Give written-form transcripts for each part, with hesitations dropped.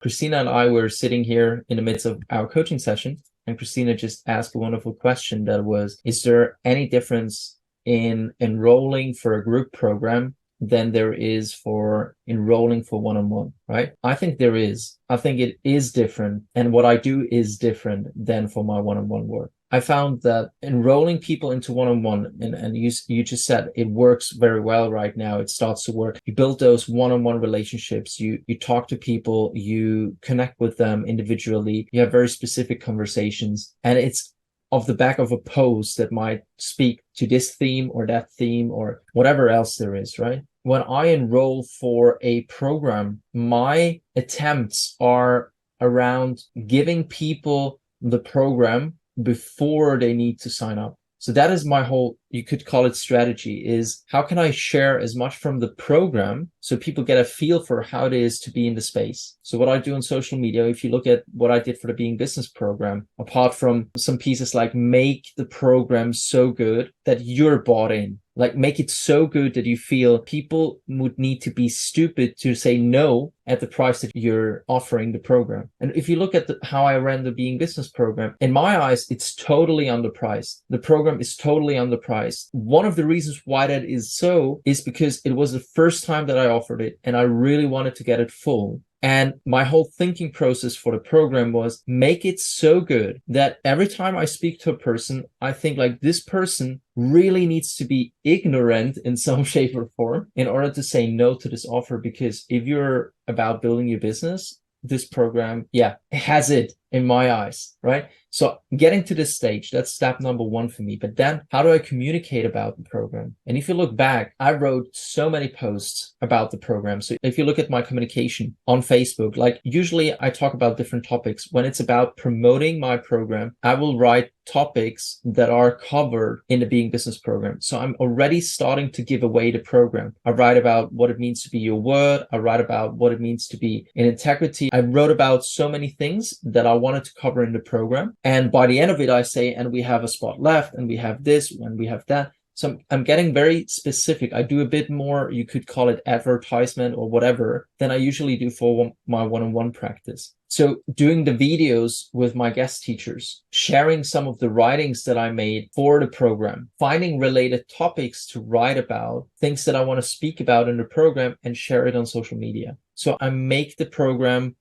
Christina and I were sitting here in the midst of our coaching session, and Christina just asked a wonderful question that was, is there any difference in enrolling for a group program than there is for enrolling for one-on-one, right? I think there is. I think it is different. And what I do is different than for my one-on-one work. I found that enrolling people into one-on-one, and you just said it works very well right now. It starts to work. You build those one-on-one relationships. You talk to people. You connect with them individually. You have very specific conversations, and it's off the back of a post that might speak to this theme or that theme or whatever else there is, right? When I enroll for a program, my attempts are around giving people the program before they need to sign up. So that is my whole, you could call it strategy, is how can I share as much from the program so people get a feel for how it is to be in the space. So what I do on social media, if you look at what I did for the Being Business program, apart from some pieces like make the program so good that you're bought in, like make it so good that you feel people would need to be stupid to say no at the price that you're offering the program. And if you look at how I ran the Being Business program, in my eyes, it's totally underpriced. The program is totally underpriced. One of the reasons why that is so is because it was the first time that I offered it and I really wanted to get it full. And my whole thinking process for the program was make it so good that every time I speak to a person, I think like this person really needs to be ignorant in some shape or form in order to say no to this offer. Because if you're about building your business, this program, yeah, has it in my eyes, right? So getting to this stage, that's step number one for me. But then how do I communicate about the program? And if you look back, I wrote so many posts about the program. So if you look at my communication on Facebook, like usually I talk about different topics. When it's about promoting my program, I will write topics that are covered in the Being Business program. So I'm already starting to give away the program. I write about what it means to be your word. I write about what it means to be in integrity. I wrote about so many things that I wanted to cover in the program. And by the end of it, I say, and we have a spot left, and we have this, and we have that. So I'm getting very specific. I do a bit more, you could call it advertisement or whatever, than I usually do for my one-on-one practice. So doing the videos with my guest teachers, sharing some of the writings that I made for the program, finding related topics to write about, things that I want to speak about in the program and share it on social media. So I make the program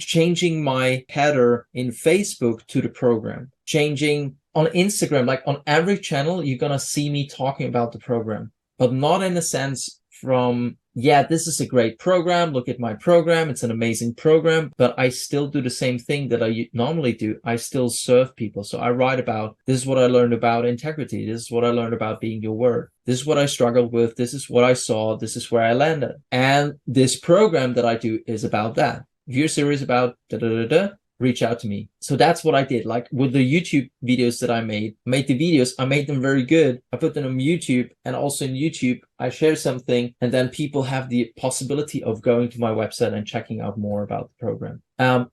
changing my header in Facebook to the program, changing on Instagram, like on every channel, you're going to see me talking about the program, but not in a sense from, yeah, this is a great program. Look at my program. It's an amazing program, but I still do the same thing that I normally do. I still serve people. So I write about, this is what I learned about integrity. This is what I learned about being your word. This is what I struggled with. This is what I saw. This is where I landed. And this program that I do is about that. If you're serious about reach out to me. So that's what I did. Like with the YouTube videos that I made the videos, I made them very good. I put them on YouTube, and also in YouTube, I share something, and then people have the possibility of going to my website and checking out more about the program.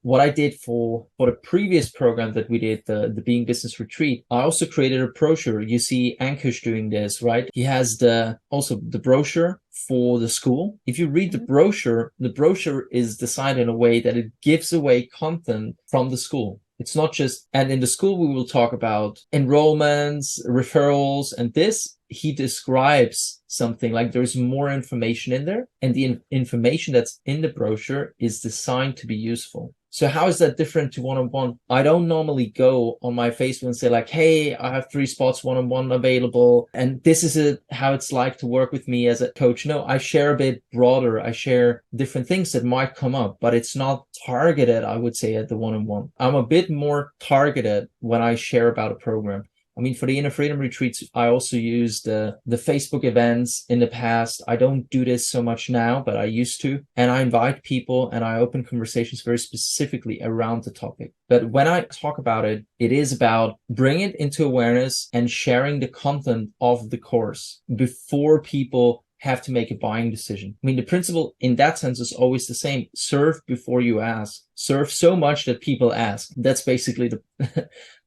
What I did for the previous program that we did, the Being Business Retreat, I also created a brochure. You see Ankush doing this, right? He has also the brochure for the school. If you read the brochure is designed in a way that it gives away content from the school. It's not just, and in the school, we will talk about enrollments, referrals, and this, he describes something like there's more information in there, and the information that's in the brochure is designed to be useful. So how is that different to one-on-one? I don't normally go on my Facebook and say like, hey, I have 3 spots one-on-one available, and this is how it's like to work with me as a coach. No, I share a bit broader. I share different things that might come up, but it's not targeted, I would say, at the one-on-one. I'm a bit more targeted when I share about a program. I mean, for the Inner Freedom retreats, I also used the Facebook events in the past. I don't do this so much now, but I used to. And I invite people and I open conversations very specifically around the topic. But when I talk about it, it is about bringing it into awareness and sharing the content of the course before people have to make a buying decision. I mean, the principle in that sense is always the same. Serve before you ask. Serve so much that people ask. That's basically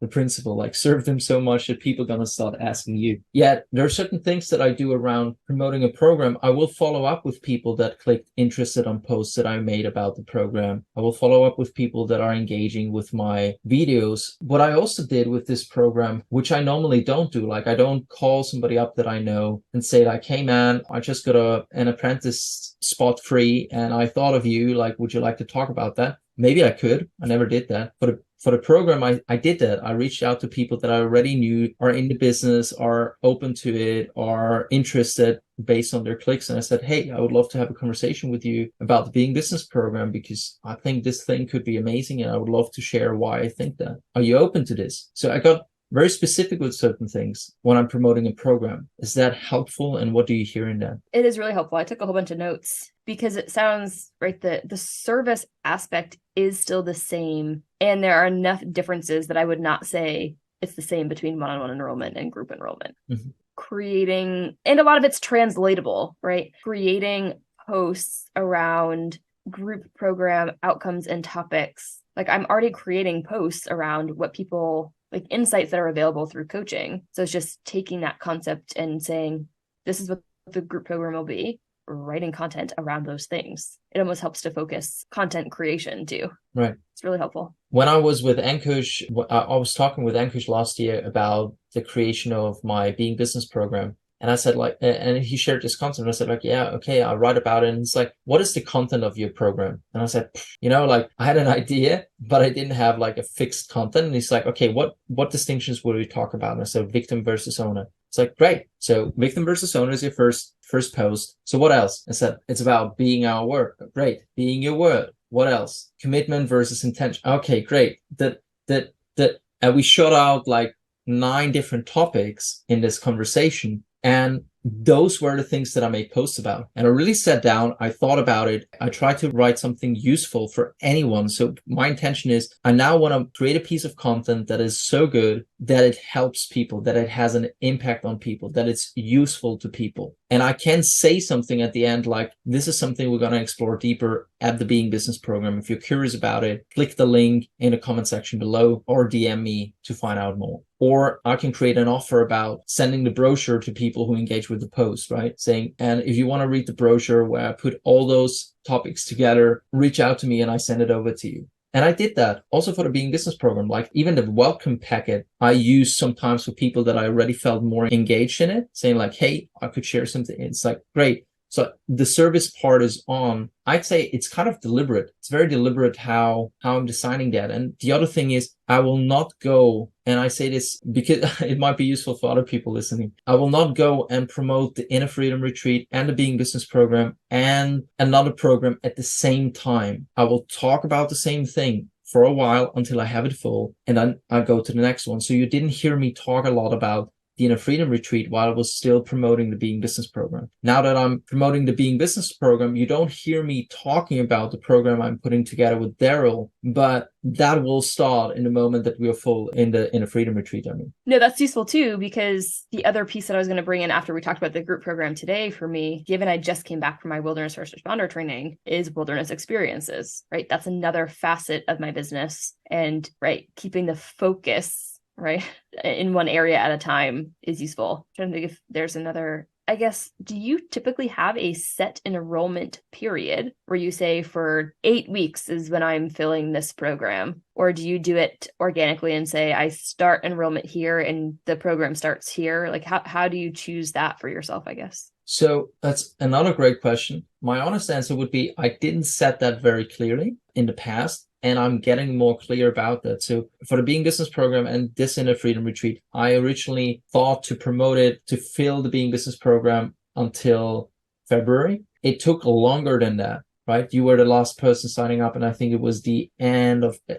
the principle, like serve them so much that people are going to start asking you. Yet there are certain things that I do around promoting a program. I will follow up with people that clicked interested on posts that I made about the program. I will follow up with people that are engaging with my videos. What I also did with this program, which I normally don't do, like I don't call somebody up that I know and say like, hey man, I just got an apprentice spot free and I thought of you, like, would you like to talk about that? Maybe I could. I never did that. For the program, I did that. I reached out to people that I already knew are in the business, are open to it, are interested based on their clicks. And I said, hey, I would love to have a conversation with you about the Being Business program because I think this thing could be amazing and I would love to share why I think that. Are you open to this? So I got very specific with certain things when I'm promoting a program. Is that helpful? And what do you hear in that? It is really helpful. I took a whole bunch of notes because it sounds right that the service aspect is still the same. And there are enough differences that I would not say it's the same between one-on-one enrollment and group enrollment. Mm-hmm. Creating, and a lot of it's translatable, right? Creating posts around group program outcomes and topics. Like I'm already creating posts around what people like insights that are available through coaching. So it's just taking that concept and saying, this is what the group program will be, writing content around those things. It almost helps to focus content creation too. Right. It's really helpful. When I was with Ankush, I was talking with Ankush last year about the creation of my Being Business program. And I said like, and he shared this concept and I said like, yeah, okay, I'll write about it. And it's like, what is the content of your program? And I said, like I had an idea, but I didn't have like a fixed content. And he's like, okay, what distinctions would we talk about? And I said, victim versus owner. It's like, great. So victim versus owner is your first post. So what else? I said, it's about being our word. Great. Being your word. What else? Commitment versus intention. Okay, great. And we shot out like 9 different topics in this conversation. And those were the things that I made posts about. And I really sat down, I thought about it. I tried to write something useful for anyone. So my intention is I now want to create a piece of content that is so good that it helps people, that it has an impact on people, that it's useful to people. And I can say something at the end like, this is something we're going to explore deeper at the Being Business program. If you're curious about it, click the link in the comment section below or DM me to find out more. Or I can create an offer about sending the brochure to people who engage with the post, right? Saying, and if you want to read the brochure where I put all those topics together, reach out to me and I send it over to you. And I did that also for the Being Business program. Like even the welcome packet, I use sometimes for people that I already felt more engaged in it, saying like, hey, I could share something. It's like, great. So the service part is on. I'd say it's kind of deliberate. It's very deliberate how I'm designing that. And the other thing is I will not go, and I say this because it might be useful for other people listening. I will not go and promote the Inner Freedom Retreat and the Being Business program and another program at the same time. I will talk about the same thing for a while until I have it full, and then I go to the next one. So you didn't hear me talk a lot about the Inner Freedom Retreat while I was still promoting the Being Business program. Now that I'm promoting the Being Business program, you don't hear me talking about the program I'm putting together with Daryl, but that will start in the moment that we are full in the Inner Freedom Retreat. No, that's useful too, because the other piece that I was going to bring in after we talked about the group program today for me, given I just came back from my wilderness first responder training, is wilderness experiences, right? That's another facet of my business. And right, keeping the focus right in one area at a time is useful. I'm trying to think if there's another, I guess, do you typically have a set enrollment period where you say for 8 weeks is when I'm filling this program? Or do you do it organically and say, I start enrollment here and the program starts here? Like how do you choose that for yourself, I guess? So that's another great question. My honest answer would be, I didn't set that very clearly in the past. And I'm getting more clear about that. So for the Being Business program and this Inner Freedom Retreat, I originally thought to promote it, to fill the Being Business program until February. It took longer than that, right? You were the last person signing up. And I think it was the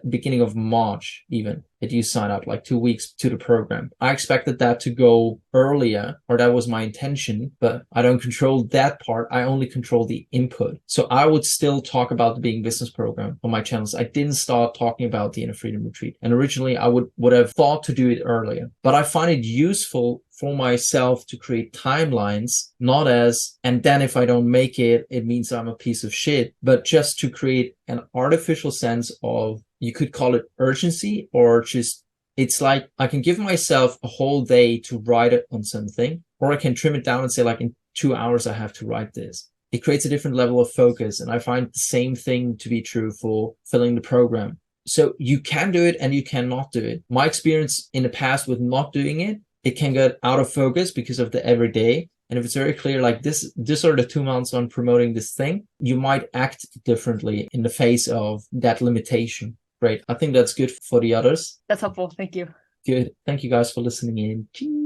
beginning of March even that you sign up, like 2 weeks to the program. I expected that to go earlier, or that was my intention, but I don't control that part. I only control the input. So I would still talk about the Being Business program on my channels. I didn't start talking about the Inner Freedom Retreat. And originally I would have thought to do it earlier, but I find it useful for myself to create timelines, not as, and then if I don't make it, it means I'm a piece of shit, but just to create an artificial sense of, you could call it urgency or just it's like I can give myself a whole day to write it on something, or I can trim it down and say like in 2 hours I have to write this. It creates a different level of focus. And I find the same thing to be true for filling the program. So you can do it and you cannot do it. My experience in the past with not doing it, it can get out of focus because of the everyday. And if it's very clear, like this are the 2 months on promoting this thing, you might act differently in the face of that limitation. Great. I think that's good for the others. That's helpful. Thank you. Good. Thank you guys for listening in. Cheers.